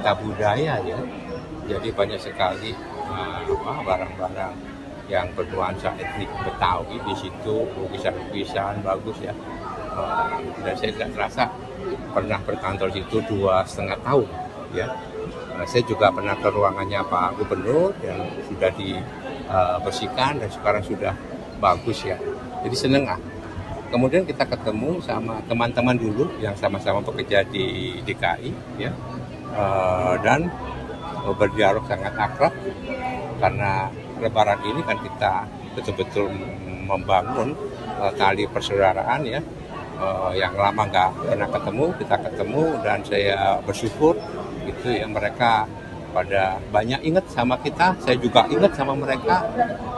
pecinta budaya ya. Jadi banyak sekali barang-barang yang bernuansa etnik Betawi di situ, lukisan-lukisan bagus ya. Dan saya tidak terasa pernah berkantor situ 2,5 tahun ya. Saya juga pernah ke ruangannya Pak Gubernur yang sudah dibersihkan dan sekarang sudah bagus ya. Jadi seneng. Kemudian kita ketemu sama teman-teman dulu yang sama-sama bekerja di DKI ya. Dan berdialog sangat akrab karena Lebaran ini kan kita betul-betul membangun tali persaudaraan ya. Yang lama nggak pernah ketemu, kita ketemu dan saya bersyukur gitu ya, mereka pada banyak ingat sama kita, saya juga ingat sama mereka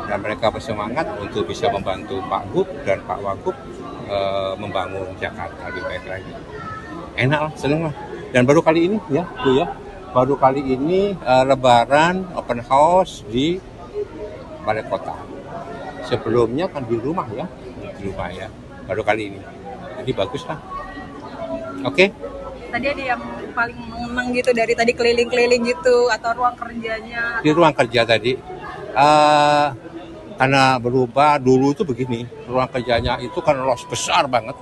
dan mereka bersemangat untuk bisa membantu Pak Gub dan Pak Wagub membangun Jakarta lebih baik lagi. Enak lah, seneng lah. Dan baru kali ini ya Bu ya, baru kali ini Lebaran open house di Balai Kota. Sebelumnya kan di rumah ya, baru kali ini. Jadi bagus lah. Oke. Tadi ada yang paling mengenang gitu dari tadi keliling-keliling gitu atau ruang kerjanya? Di ruang kerja tadi, karena berubah dulu itu begini, ruang kerjanya itu kan los besar banget.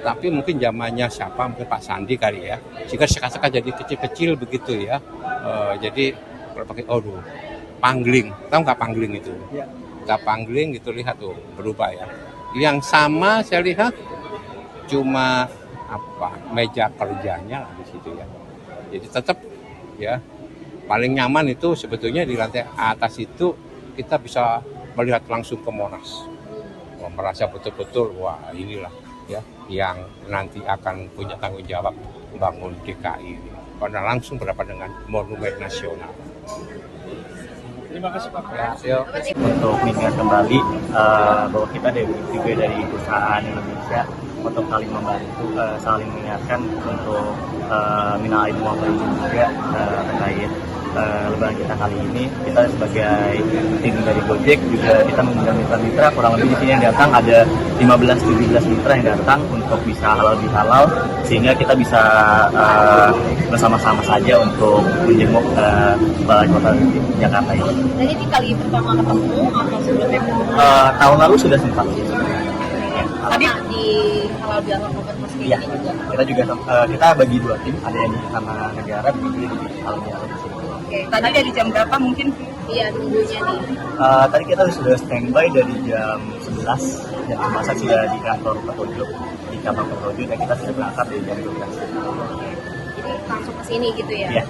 Tapi mungkin zamannya siapa, mungkin Pak Sandi kali ya. Jika sekarang jadi kecil-kecil begitu ya. Jadi kalau pakai pangling, tahu nggak pangling itu? Ya. Nggak pangling gitu, lihat tuh berubah ya. Yang sama saya lihat cuma meja kerjanya lah di situ ya. Jadi tetap ya paling nyaman itu sebetulnya di lantai atas itu kita bisa melihat langsung ke Monas. Merasa betul-betul wah inilah ya yang nanti akan punya tanggung jawab bangun DKI ini. Karena langsung berhadapan dengan monumen nasional. Terima kasih Pak. Ya, untuk mengingat kembali bahwa kita juga dari perusahaan Indonesia untuk saling membantu, saling mengingatkan untuk minal aidin wal faizin juga terkait Lebaran kita kali ini. Kita sebagai tim dari Gojek juga kita mengundang mitra-mitra, kurang lebih di sini yang datang ada 15-17 mitra yang datang untuk bisa halal bihalal, sehingga kita bisa bersama-sama saja untuk menjenguk Balai Kota Jakarta ini. Jadi ini kali pertama ketemu atau sebelumnya? Tahun lalu sudah sempat. Tadi di halal bihalal open house ini juga. Kita bagi dua tim, ada yang di Istana Negara, begitu di halal bihalal. Tadi dari jam berapa mungkin? Iya, nunggunya nih. Tadi kita sudah standby dari jam 11, jam 11 sudah di kantor petunjuk, di cabang petunjuk, dan kita sudah berangkat dari jam 12. Jadi langsung ke sini gitu ya? Iya.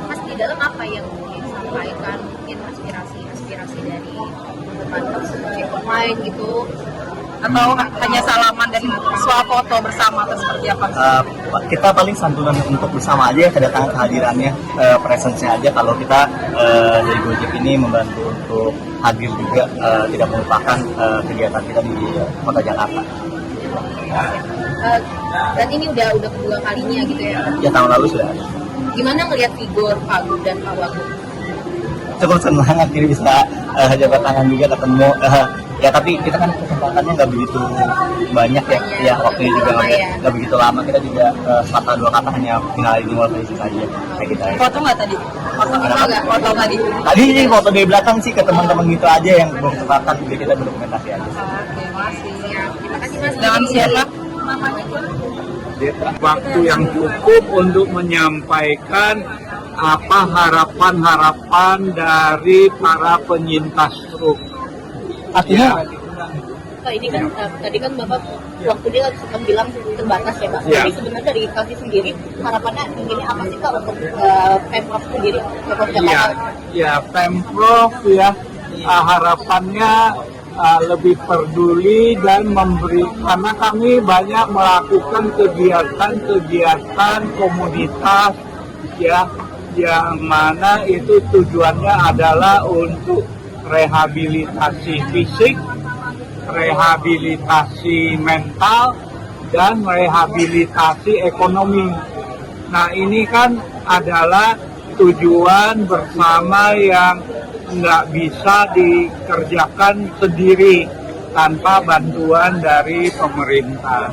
Mas, di dalam apa yang disampaikan, mungkin aspirasi dari teman-teman ojek online gitu? Atau hanya salaman dan swafoto bersama atau seperti apa? Kita paling santunan untuk bersama aja, kedatangan kehadirannya, presence-nya aja. Kalau kita dari Gojek ini membantu untuk hadir juga, tidak melupakan kegiatan kita di Kota Jakarta. Dan ini udah kedua kalinya gitu ya? Ya, tahun lalu sudah ada. Gimana melihat figur Pak Gub dan Pak Wagub? Cukup senang akhirnya bisa jabat tangan juga ketemu. Ya, tapi kita kan kesempatannya nggak begitu banyak ya waktunya juga nggak begitu lama. Kita juga dua kata hanya minal aidin wal faizin saja kayak kita. Foto nggak tadi? Foto tadi? Tadi ini foto dari belakang sih ke teman-teman gitu aja yang belum kesempatan, juga kita berdokumentasi aja. Oke, masih. Terima kasih Mas. Dengan siapa? Namanya waktu yang cukup untuk menyampaikan apa harapan-harapan dari para penyintas stroke. Artinya ini kan tadi kan Bapak waktunya sempat bilang terbatas ya Pak. Ya. Jadi sebenarnya dari kami sendiri harapannya ini apa sih Pak untuk Pemprov sendiri, Pemprov Jakarta? Ya Pemprov ya harapannya lebih peduli dan memberi, karena kami banyak melakukan kegiatan komunitas ya, yang mana itu tujuannya adalah untuk rehabilitasi fisik, rehabilitasi mental, dan rehabilitasi ekonomi. Nah, ini kan adalah tujuan bersama yang nggak bisa dikerjakan sendiri tanpa bantuan dari pemerintah.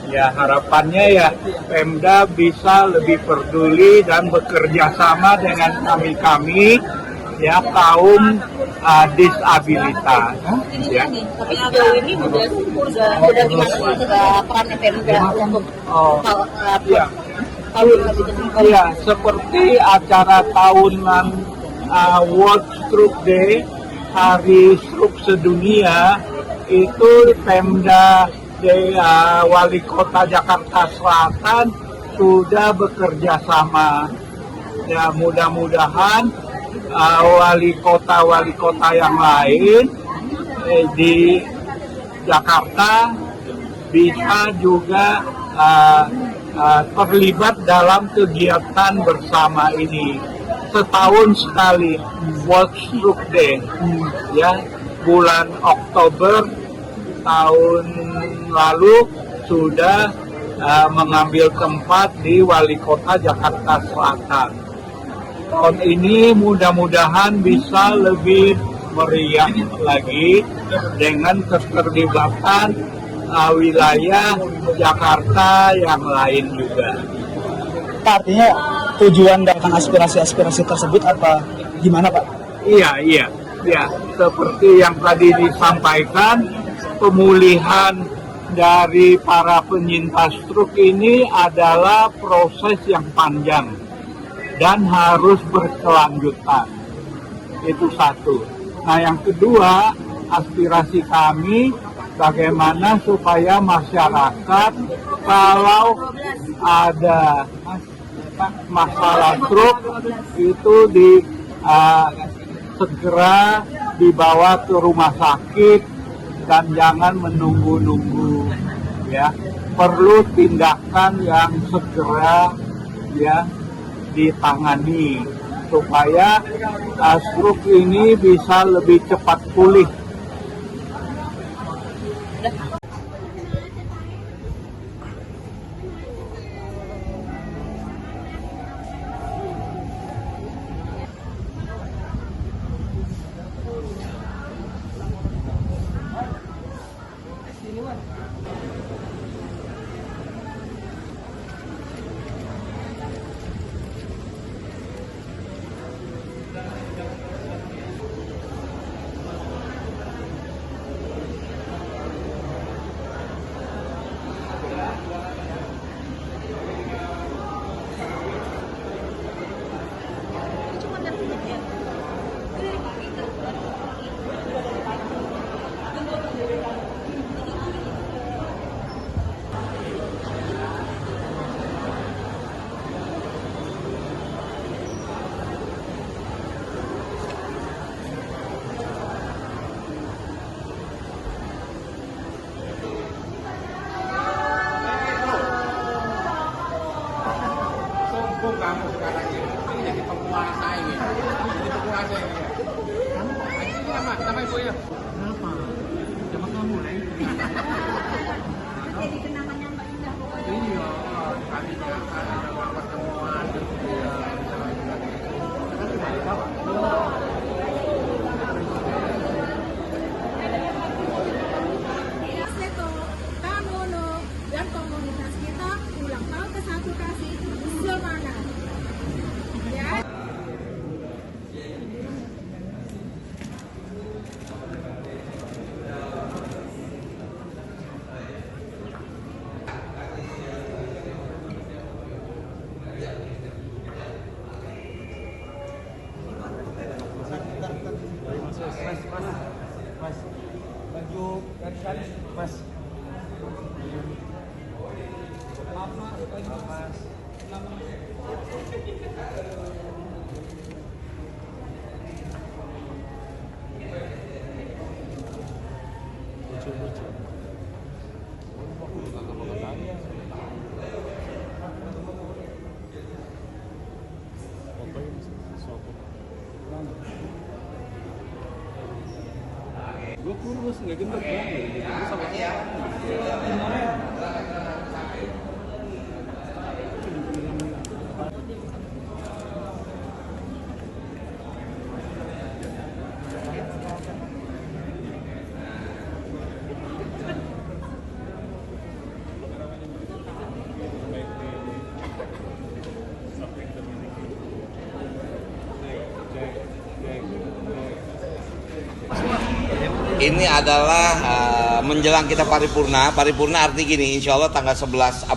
Ya harapannya ya Pemda bisa lebih peduli dan bekerja sama dengan kami ya kaum disabilitas. Ya. Tapi sejauh ini udah gimana sih peran Pemda untuk Ya. tahun Ya, seperti acara tahunan World Stroke Day, Hari Stroke Sedunia, itu Pemda Wali Kota Jakarta Selatan sudah bekerja sama. Ya, mudah-mudahan wali kota yang lain di Jakarta bisa juga terlibat dalam kegiatan bersama ini. Setahun sekali World Stroke Day, ya, bulan Oktober tahun lalu sudah mengambil tempat di Wali Kota Jakarta Selatan. Tahun ini mudah-mudahan bisa lebih meriah lagi dengan keterlibatan wilayah Jakarta yang lain juga. Artinya tujuan dan aspirasi-aspirasi tersebut apa gimana Pak? Iya. Seperti yang tadi disampaikan, pemulihan dari para penyintas stroke ini adalah proses yang panjang dan harus berkelanjutan. Itu satu. Nah, yang kedua, aspirasi kami bagaimana supaya masyarakat kalau ada masalah stroke itu segera dibawa ke rumah sakit dan jangan menunggu-nunggu, ya. Perlu tindakan yang segera, ya, ditangani supaya stroke ini bisa lebih cepat pulih. Kamu sekarang ini jadi penguasa ini, jadi penguasa ini. Ini nama ibu ya. Kenapa? Coba kamu mulai. Jadi kenangannya Mbak Indah pokoknya. Iya, kami akan ada pertemuan. Seto, Tamono, dan komunitas kita ulang tahun ke-1 kasih semangat. Ya. Mas, baju garisan, Mas. Gue kurus, nggak gendut banget. Sama ini adalah menjelang kita paripurna. Paripurna arti gini, insya Allah tanggal 11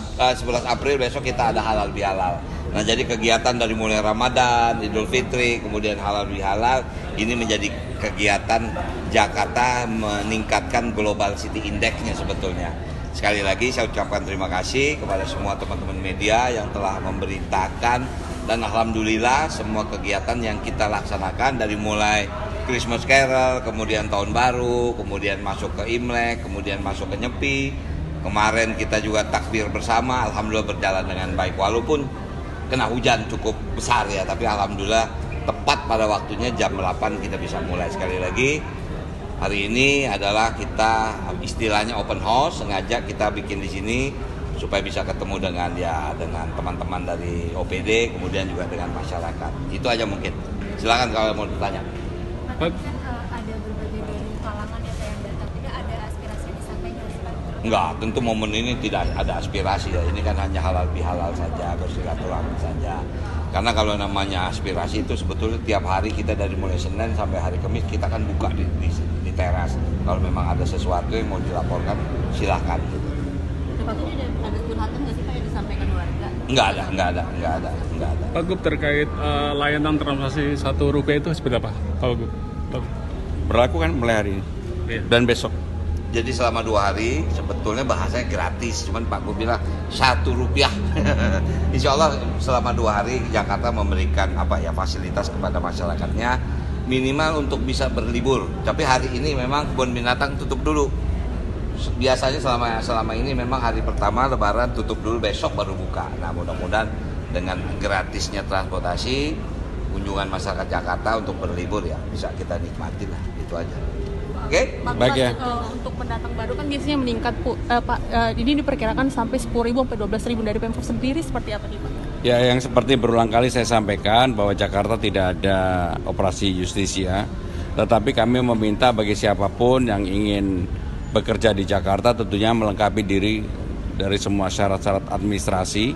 April besok kita ada halal bihalal. Nah, jadi kegiatan dari mulai Ramadan, Idul Fitri, kemudian halal bihalal, ini menjadi kegiatan Jakarta meningkatkan Global City Index-nya sebetulnya. Sekali lagi saya ucapkan terima kasih kepada semua teman-teman media yang telah memberitakan, dan alhamdulillah semua kegiatan yang kita laksanakan dari mulai Christmas Carol, kemudian Tahun Baru, kemudian masuk ke Imlek, kemudian masuk ke Nyepi. Kemarin kita juga takbir bersama, alhamdulillah berjalan dengan baik walaupun kena hujan cukup besar ya, tapi alhamdulillah tepat pada waktunya jam 8 kita bisa mulai. Sekali lagi, hari ini adalah kita istilahnya open house, sengaja kita bikin di sini supaya bisa ketemu dengan teman-teman dari OPD, kemudian juga dengan masyarakat. Itu aja mungkin. Silakan kalau mau bertanya. Kan ada berbagai dari kalangan yang datang, tidak ada aspirasi disampaikan. Enggak, tentu momen ini tidak ada aspirasi ya. Ini kan hanya halal bihalal saja, bersilaturahmi saja. Karena kalau namanya aspirasi itu sebetulnya tiap hari kita dari mulai Senin sampai hari Kamis kita kan buka di teras. Kalau memang ada sesuatu yang mau dilaporkan, silahkan. Pak Gub, ada curhatan nggak sih Pak yang disampaikan warga? Enggak ada. Pak Gub, terkait layanan transaksi Rp1 itu seperti apa, Pak Gub? Berlaku kan mulai hari ini Iya. dan besok. Jadi selama 2 hari sebetulnya bahasanya gratis, cuman Pak Gub bilang Rp1. Insya Allah selama 2 hari Jakarta memberikan fasilitas kepada masyarakatnya minimal untuk bisa berlibur. Tapi hari ini memang kebun binatang tutup dulu. Biasanya selama ini memang hari pertama Lebaran tutup dulu, besok baru buka. Nah, mudah-mudahan dengan gratisnya transportasi, kunjungan masyarakat Jakarta untuk berlibur ya bisa kita nikmati lah, itu aja. Oke? Baik ya. Untuk pendatang baru kan biasanya meningkat Pak. Ini diperkirakan sampai 10.000 sampai 12.000 dari Pemprov sendiri, seperti apa nih Pak? Ya, yang seperti berulang kali saya sampaikan bahwa Jakarta tidak ada operasi justisia, tetapi kami meminta bagi siapapun yang ingin bekerja di Jakarta tentunya melengkapi diri dari semua syarat-syarat administrasi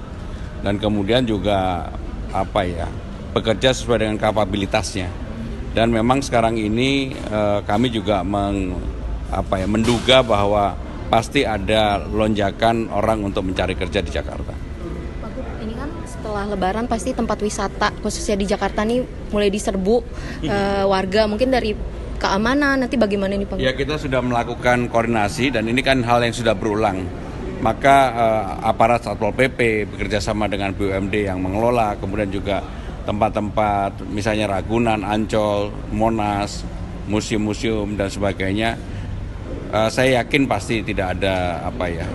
dan kemudian juga bekerja sesuai dengan kapabilitasnya. Dan memang sekarang ini kami juga menduga bahwa pasti ada lonjakan orang untuk mencari kerja di Jakarta. Pak Gub, ini kan setelah Lebaran pasti tempat wisata khususnya di Jakarta nih mulai diserbu warga, mungkin dari keamanan nanti bagaimana nih Pak Gub? Ya, kita sudah melakukan koordinasi dan ini kan hal yang sudah berulang. Maka aparat Satpol PP bekerjasama dengan BUMD yang mengelola, kemudian juga tempat-tempat misalnya Ragunan, Ancol, Monas, museum-museum dan sebagainya. Saya yakin pasti tidak ada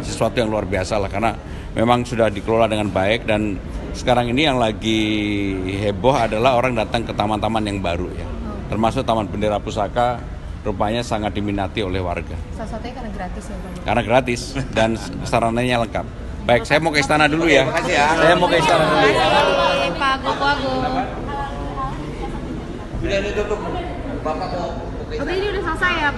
sesuatu yang luar biasa lah, karena memang sudah dikelola dengan baik. Dan sekarang ini yang lagi heboh adalah orang datang ke taman-taman yang baru ya, termasuk Taman Bendera Pusaka rupanya sangat diminati oleh warga. Salah satunya karena gratis ya Pak Gub? Karena gratis dan sarananya lengkap. Baik, saya mau ke istana dulu ya. Terima kasih ya. Saya mau ke istana dulu. Pak Gub. Udah duduk. Bapak mau Oke, ini udah selesai ya.